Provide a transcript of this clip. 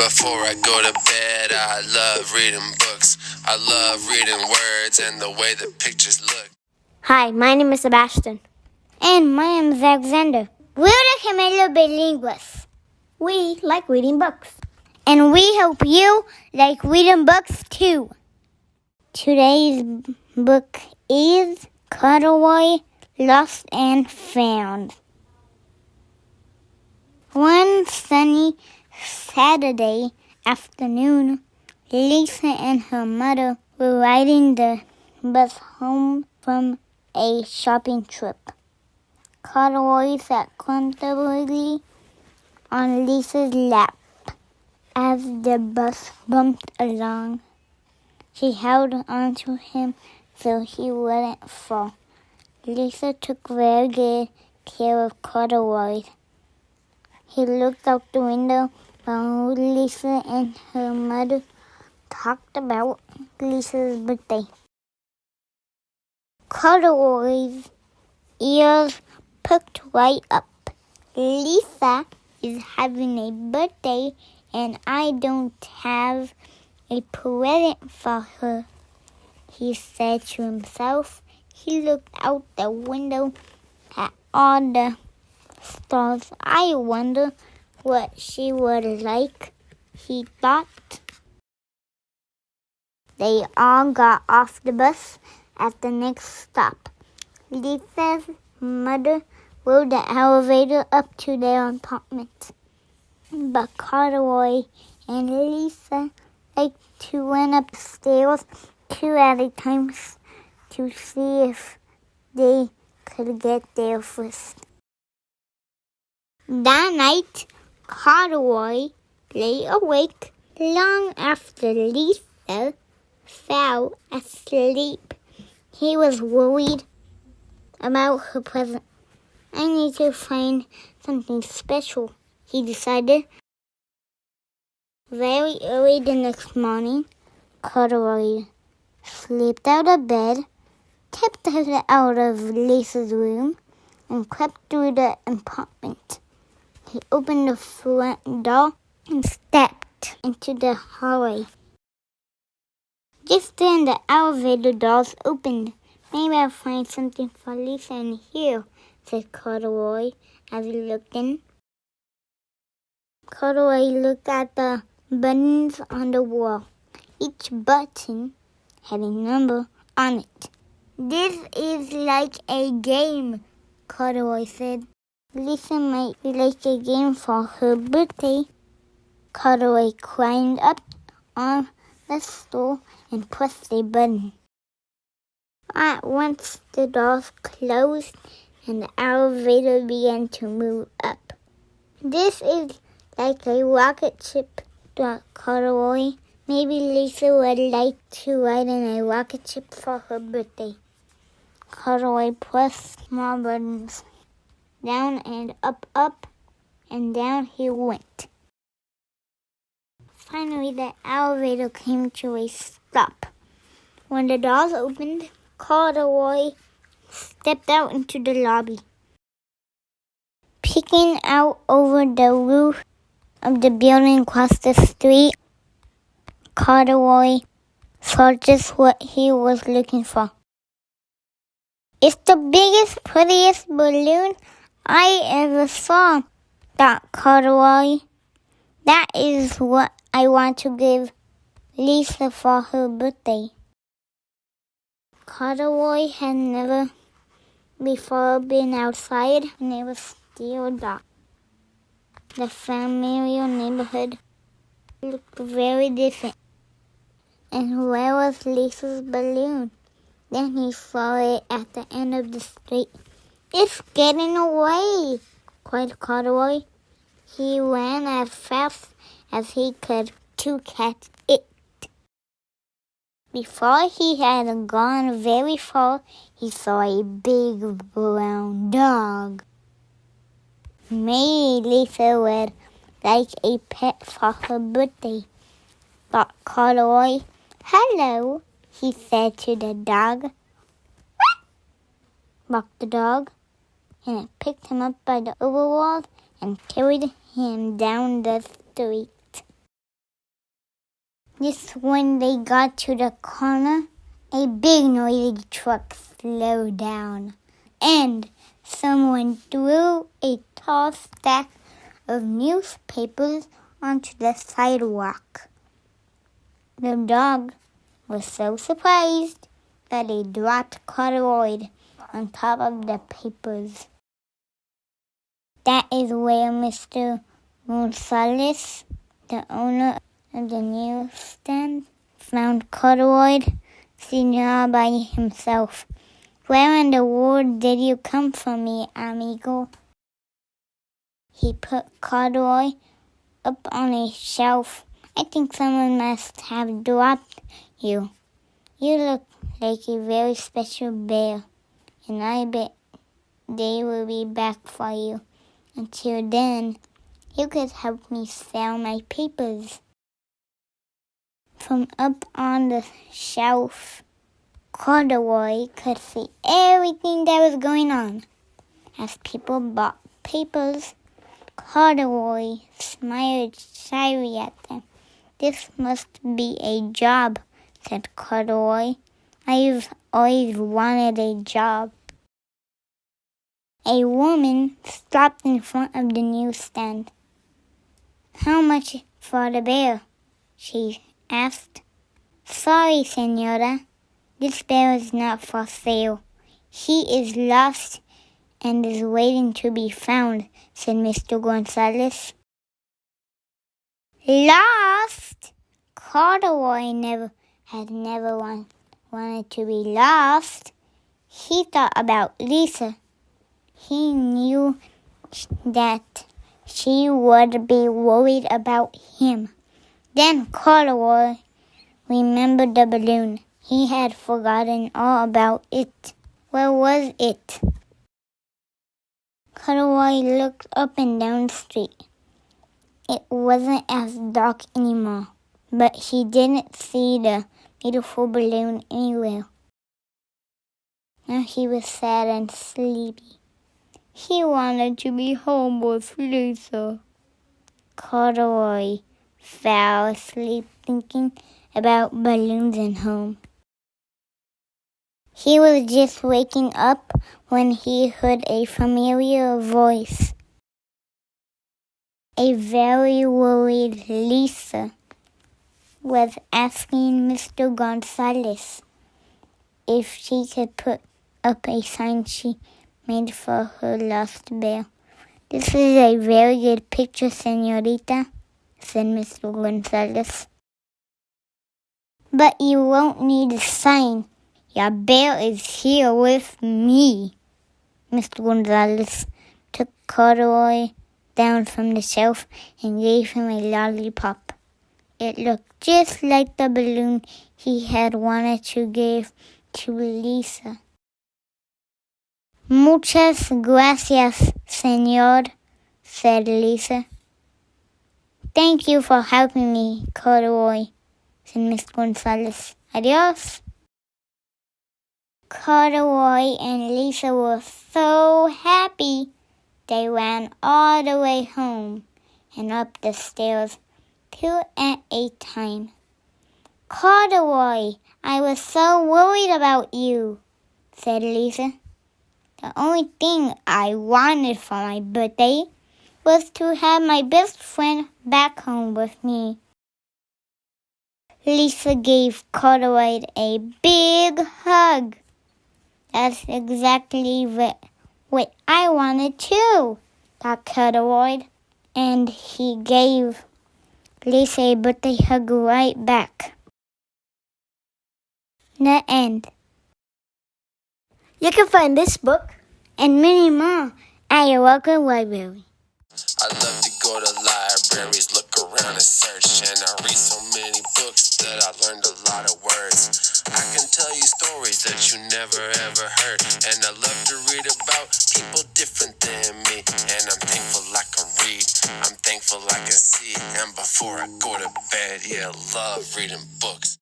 before I go to bed. I love reading books. I love reading words and the way the pictures look. Hi, my name is Sebastian. And my name is Alexander. We're the Gemelos Bilingües. We like reading books. And we hope you like reading books too. Today's book is Corduroy Lost and Found. One sunny Saturday afternoon, Lisa and her mother were riding the bus home from a shopping trip. Corduroy sat comfortably on Lisa's lap as the bus bumped along. She held onto him so he wouldn't fall. Lisa took very good care of Corduroy. He looked out the window while Lisa and her mother talked about Lisa's birthday. Corduroy's ears perked right up. Lisa is having a birthday and I don't have a present for her, he said to himself. He looked out the window at all the stars. I wonder what she would like, he thought. They all got off the bus at the next stop. Lisa's mother rode the elevator up to their apartment. But Corduroy and Lisa liked to run upstairs two at a time to see if they could get there first. That night, Corduroy lay awake long after Lisa fell asleep. He was worried about her present. I need to find something special, he decided. Very early the next morning, Corduroy slipped out of bed, tiptoed out of Lisa's room, and crept through the apartment. He opened the front door and stepped into the hallway. Just then the elevator doors opened. Maybe I'll find something for Lisa in here, said Corduroy as he looked in. Corduroy looked at the buttons on the wall. Each button had a number on it. This is like a game, Corduroy said. Lisa might like a game for her birthday. Corduroy climbed up on the stool and pressed a button. At once the doors closed and the elevator began to move up. This is like a rocket ship, thought Corduroy. Maybe Lisa would like to ride in a rocket ship for her birthday. Corduroy pressed small buttons. Down and up, and down he went. Finally, the elevator came to a stop. When the doors opened, Corduroy stepped out into the lobby. Peeking out over the roof of the building across the street, Corduroy saw just what he was looking for. It's the biggest, prettiest balloon I ever saw, thought Corduroy. That is what I want to give Lisa for her birthday. Corduroy had never before been outside when it was still dark. The familiar neighborhood looked very different. And where was Lisa's balloon? Then he saw it at the end of the street. It's getting away, cried Corduroy. He ran as fast as he could to catch it. Before he had gone very far, he saw a big brown dog. Maybe Lisa would like a pet for her birthday, thought Corduroy. Hello, he said to the dog. Barked the dog, and it picked him up by the overalls and carried him down the street. Just when they got to the corner, a big noisy truck slowed down, and someone threw a tall stack of newspapers onto the sidewalk. The dog was so surprised that he dropped Corduroy on top of the papers. That is where Mr. Gonzalez, the owner of the newsstand, found Corduroy sitting all by himself. "Where in the world did you come from, mi amigo?" He put Corduroy up on a shelf. "I think someone must have dropped you. You look like a very special bear, and I bet they will be back for you. Until then, you could help me sell my papers." From up on the shelf, Corduroy could see everything that was going on. As people bought papers, Corduroy smiled shyly at them. "This must be a job," said Corduroy. "I've always wanted a job." A woman stopped in front of the newsstand. "How much for the bear?" she asked. "Sorry, senora. This bear is not for sale. He is lost and is waiting to be found," said Mr. Gonzalez. Lost? Corduroy had never wanted to be lost. He thought about Lisa. He knew that she would be worried about him. Then Corduroy remembered the balloon. He had forgotten all about it. Where was it? Corduroy looked up and down the street. It wasn't as dark anymore, but he didn't see the beautiful balloon anywhere. Now he was sad and sleepy. He wanted to be home with Lisa. Corduroy fell asleep thinking about balloons and home. He was just waking up when he heard a familiar voice. A very worried Lisa was asking Mr. Gonzalez if she could put up a sign she made for her lost bear. "This is a very good picture, señorita," said Mr. Gonzalez. "But you won't need a sign. Your bear is here with me." Mr. Gonzalez took Corduroy down from the shelf and gave him a lollipop. It looked just like the balloon he had wanted to give to Lisa. "Muchas gracias, señor," said Lisa. "Thank you for helping me, Corduroy," said Miss Gonzalez. "Adios." Corduroy and Lisa were so happy. They ran all the way home and up the stairs, two at a time. "Corduroy, I was so worried about you," said Lisa. "The only thing I wanted for my birthday was to have my best friend back home with me." Lisa gave Corduroy a big hug. "That's exactly what I wanted too," thought Corduroy, and he gave Lisa a birthday hug right back. The end. You can find this book And many more at your local library. I love to go to libraries, look around and search, and I read so many books that I learned a lot of words. I can tell you stories that you never ever heard, and I love to read about people different than me, and I'm thankful I can read, I'm thankful I can see, and before I go to bed, yeah, I love reading books.